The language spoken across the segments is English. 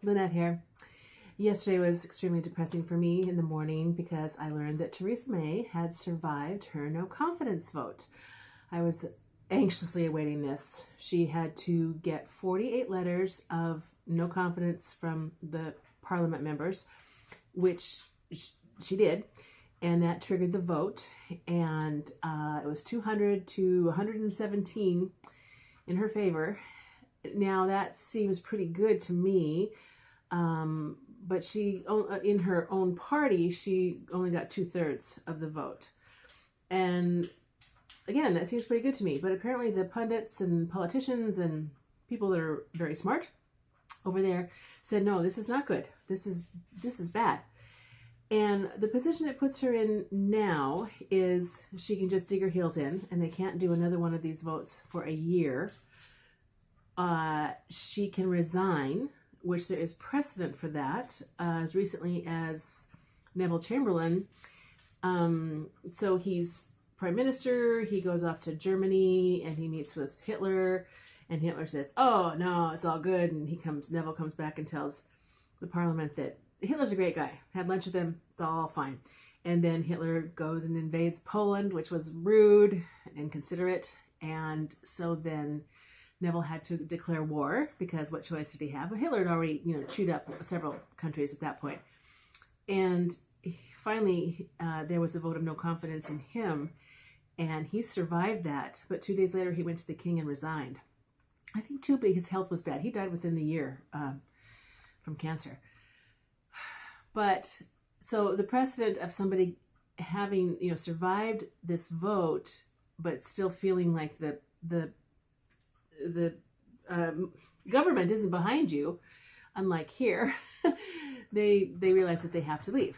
Lynette here. Yesterday was extremely depressing for me in the morning because I learned that Theresa May had survived her no confidence vote. I was anxiously awaiting this. She had to get 48 letters of no confidence from the parliament members, which she did, and that triggered the vote, and it was 200 to 117 in her favor. Now that seems pretty good to me, but she, in her own party, she only got 2/3 of the vote. And again, that seems pretty good to me, but apparently the pundits and politicians and people that are very smart over there said, no, this is not good. This is bad. And the position it puts her in now is she can just dig her heels in, and they can't do another one of these votes for a year. She can resign, which there is precedent for that, as recently as Neville Chamberlain. So he's prime minister, he goes off to Germany and he meets with Hitler, and Hitler says, oh no, it's all good, and Neville comes back and tells the parliament that Hitler's a great guy, had lunch with him, it's all fine. And then Hitler goes and invades Poland, which was rude and inconsiderate, and so then Neville had to declare war, because what choice did he have? Well, Hitler had already, chewed up several countries at that point. And finally, there was a vote of no confidence in him, and he survived that. But 2 days later, he went to the king and resigned. I think, too, but his health was bad. He died within the year from cancer. But, so the precedent of somebody having, survived this vote, but still feeling like the government isn't behind you, unlike here, they realize that they have to leave.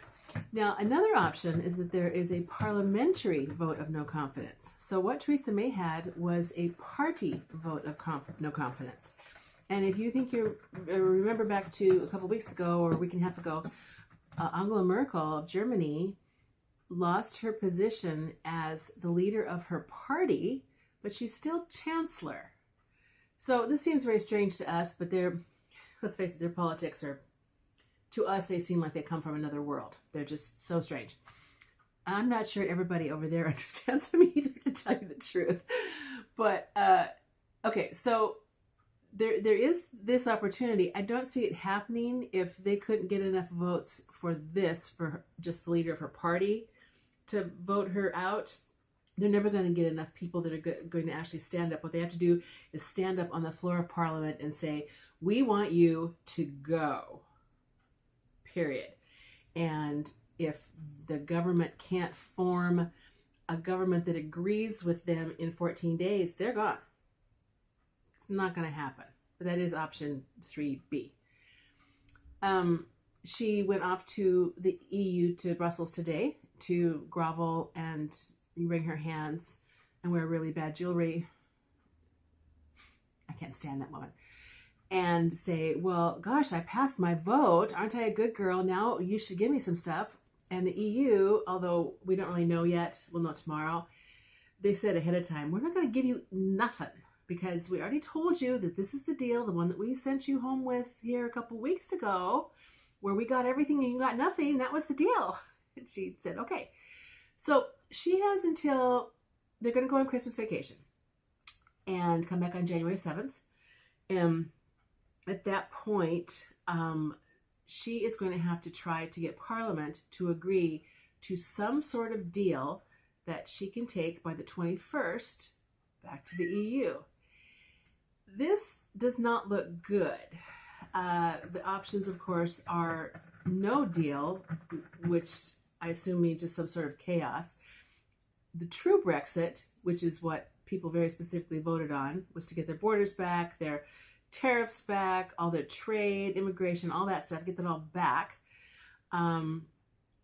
Now, another option is that there is a parliamentary vote of no confidence. So what Theresa May had was a party vote of no confidence. And if you think you remember back to a couple weeks ago or a week and a half ago, Angela Merkel of Germany lost her position as the leader of her party, but she's still chancellor. So this seems very strange to us, but let's face it, their politics are, to us, they seem like they come from another world. They're just so strange. I'm not sure everybody over there understands them either, to tell you the truth. But, okay, so there is this opportunity. I don't see it happening if they couldn't get enough votes for just the leader of her party to vote her out. They're never going to get enough people that are going to actually stand up. What they have to do is stand up on the floor of Parliament and say, we want you to go, period. And if the government can't form a government that agrees with them in 14 days, they're gone. It's not going to happen. But that is option 3B. She went off to the EU, to Brussels today, to grovel and wring her hands and wear really bad jewelry. I can't stand that woman. And say, well, gosh, I passed my vote. Aren't I a good girl? Now you should give me some stuff. And the EU, although we don't really know yet, we'll know tomorrow, they said ahead of time, we're not going to give you nothing, because we already told you that this is the deal, the one that we sent you home with here a couple weeks ago, where we got everything and you got nothing. That was the deal. And she said, okay. So she has until they're going to go on Christmas vacation and come back on January 7th. And at that point, she is going to have to try to get Parliament to agree to some sort of deal that she can take by the 21st back to the EU. This does not look good. The options, of course, are no deal, which I assume means just some sort of chaos. The true Brexit, which is what people very specifically voted on, was to get their borders back, their tariffs back, all their trade, immigration, all that stuff, get that all back. And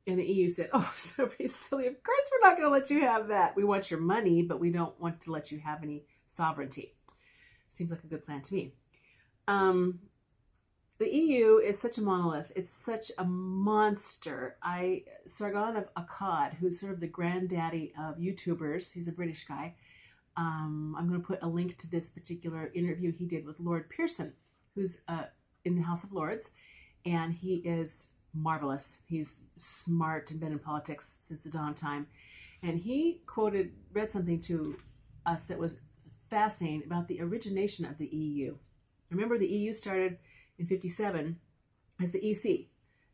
the EU said, oh, so silly. Of course we're not going to let you have that. We want your money, but we don't want to let you have any sovereignty. Seems like a good plan to me. The EU is such a monolith. It's such a monster. Sargon of Akkad, who's sort of the granddaddy of YouTubers, he's a British guy. I'm going to put a link to this particular interview he did with Lord Pearson, who's in the House of Lords, and he is marvelous. He's smart and been in politics since the dawn of time. And he read something to us that was fascinating about the origination of the EU. Remember, the EU started in 1957 as the EC,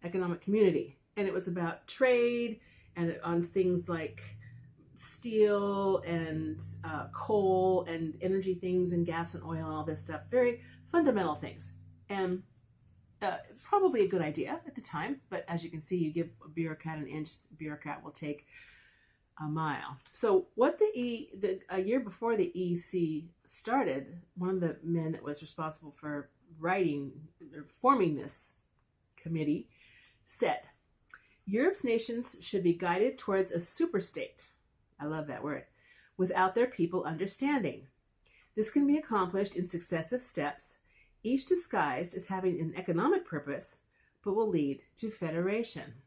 Economic Community, and it was about trade and on things like steel and coal and energy things and gas and oil and all this stuff, very fundamental things. And probably a good idea at the time, but as you can see, you give a bureaucrat an inch, the bureaucrat will take a mile. So what a year before the EC started, one of the men that was responsible for forming this committee said, Europe's nations should be guided towards a superstate. I love that word. Without their people understanding. This can be accomplished in successive steps, each disguised as having an economic purpose, but will lead to federation.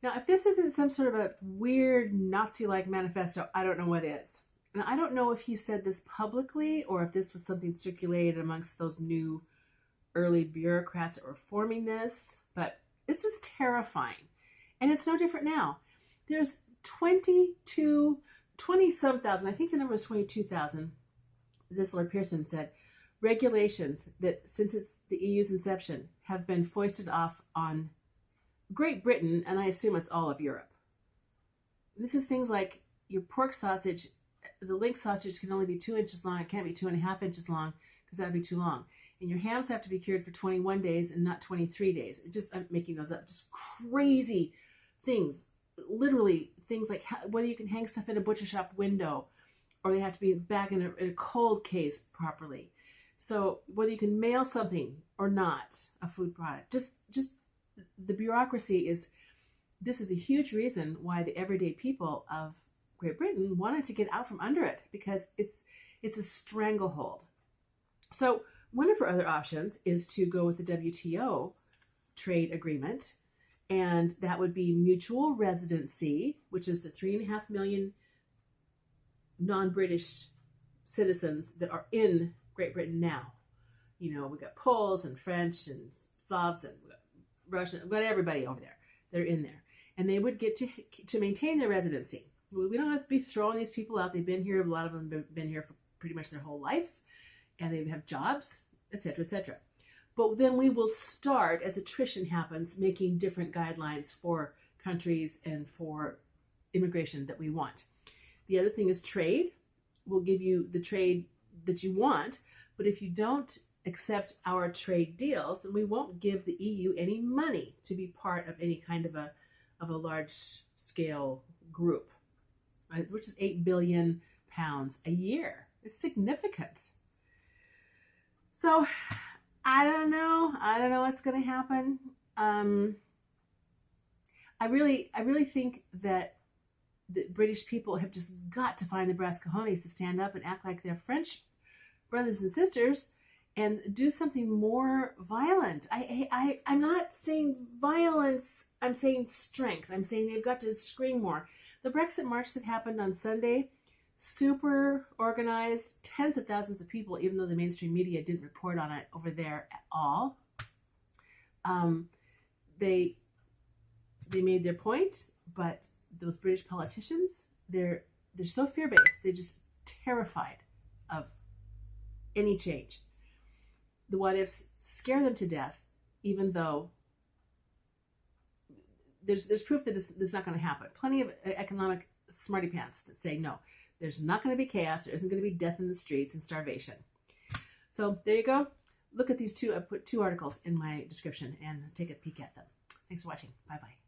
Now, if this isn't some sort of a weird Nazi-like manifesto, I don't know what is. And I don't know if he said this publicly or if this was something circulated amongst those new early bureaucrats that were forming this, but this is terrifying. And it's no different now. There's 20-some thousand, I think the number is 22,000, this Lord Pearson said, regulations that since the EU's inception have been foisted off on Great Britain, and I assume it's all of Europe. This is things like your pork sausage, the link sausage can only be 2 inches long, it can't be 2.5 inches long because that would be too long. And your hams have to be cured for 21 days and not 23 days. I'm making those up, just crazy things. Literally things like whether you can hang stuff in a butcher shop window or they have to be back in a cold case properly. So whether you can mail something or not, a food product, just the bureaucracy this is a huge reason why the everyday people of Great Britain wanted to get out from under it, because it's a stranglehold. So one of her other options is to go with the WTO trade agreement, and that would be mutual residency, which is the 3.5 million non-British citizens that are in Great Britain now. You know, we got Poles and French and Slavs and Russian, we've got everybody over there. They're in there. And they would get to maintain their residency. We don't have to be throwing these people out. They've been here, a lot of them have been here for pretty much their whole life, and they have jobs, etc., etc. But then we will start, as attrition happens, making different guidelines for countries and for immigration that we want. The other thing is trade. We'll give you the trade that you want, but if you don't accept our trade deals, then we won't give the EU any money to be part of any kind of a large scale group, right? Which is £8 billion a year. It's significant. So I don't know what's going to happen. I really think that the British people have just got to find the brass cojones to stand up and act like their French brothers and sisters and do something more violent. I'm not saying violence, I'm saying strength. I'm saying they've got to scream more. The Brexit march that happened on Sunday, super organized, tens of thousands of people, even though the mainstream media didn't report on it over there at all. They made their point, but those British politicians, they're so fear-based, they're just terrified of any change. The what-ifs scare them to death, even though there's proof that it's not going to happen. Plenty of economic smarty pants that say no, there's not going to be chaos, there isn't going to be death in the streets and starvation. So there you go. Look at these two. I put 2 articles in my description and take a peek at them. Thanks for watching. Bye-bye.